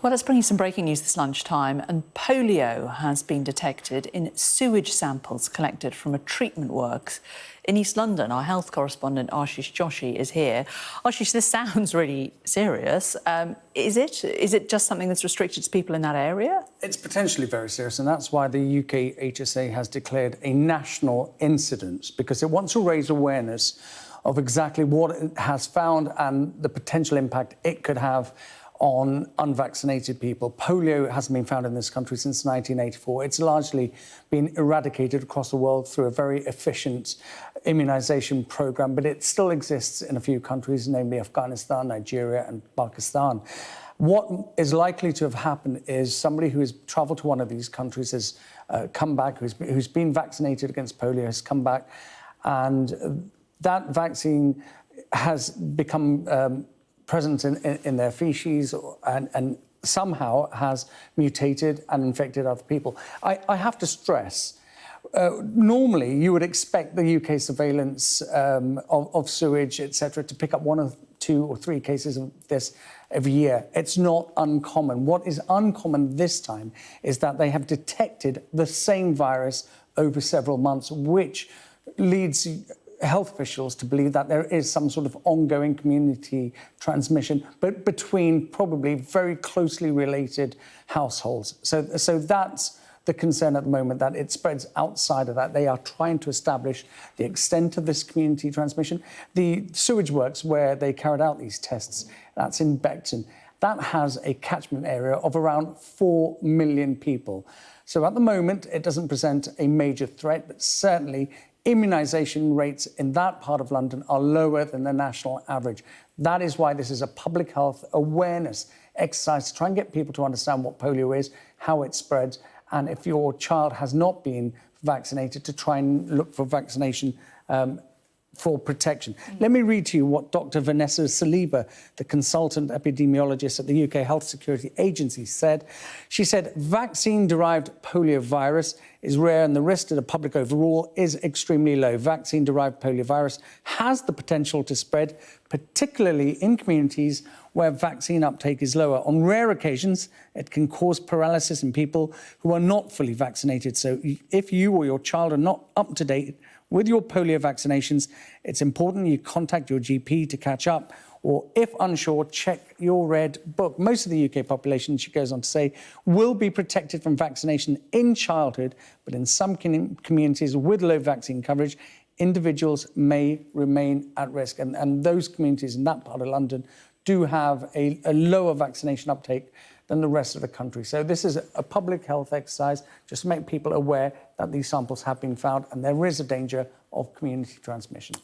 Well, let's bring you some breaking news this lunchtime. And polio has been detected in sewage samples collected from a treatment works in East London. Our health correspondent, Ashish Joshi, is here. Ashish, this sounds really serious. Is it? Is it just something that's restricted to people in that area? It's potentially very serious, and that's why the UK HSA has declared a national incident, because it wants to raise awareness of exactly what it has found and the potential impact it could have on unvaccinated people. Polio hasn't been found in this country since 1984. It's largely been eradicated across the world through a very efficient immunisation programme, but it still exists in a few countries, namely Afghanistan, Nigeria and Pakistan. What is likely to have happened is somebody who has travelled to one of these countries has come back, who's been vaccinated against polio, has come back, and that vaccine has become present in their feces and somehow has mutated and infected other people. I have to stress, normally you would expect the UK surveillance of sewage, etc., to pick up 1 or 2 or 3 cases of this every year. It's not uncommon. What is uncommon this time is that they have detected the same virus over several months, which leads health officials to believe that there is some sort of ongoing community transmission, but between probably very closely related households. So that's the concern at the moment, that it spreads outside of that. They are trying to establish the extent of this community transmission. The sewage works where they carried out these tests, that's in Beckton, that has a catchment area of around 4 million people. So at the moment, it doesn't present a major threat, but certainly immunisation rates in that part of London are lower than the national average. That is why this is a public health awareness exercise to try and get people to understand what polio is, how it spreads, and if your child has not been vaccinated, to try and look for vaccination for protection. Let me read to you what Dr. Vanessa Saliba, the consultant epidemiologist at the UK Health Security Agency, said. She said, vaccine-derived poliovirus is rare and the risk to the public overall is extremely low. Vaccine-derived poliovirus has the potential to spread, particularly in communities where vaccine uptake is lower. On rare occasions, it can cause paralysis in people who are not fully vaccinated. So if you or your child are not up to date with your polio vaccinations, it's important you contact your GP to catch up, or if unsure, check your red book. Most of the UK population, she goes on to say, will be protected from vaccination in childhood, but in some communities with low vaccine coverage, individuals may remain at risk. And those communities in that part of London do have a lower vaccination uptake than the rest of the country. So this is a public health exercise just to make people aware that these samples have been found and there is a danger of community transmission.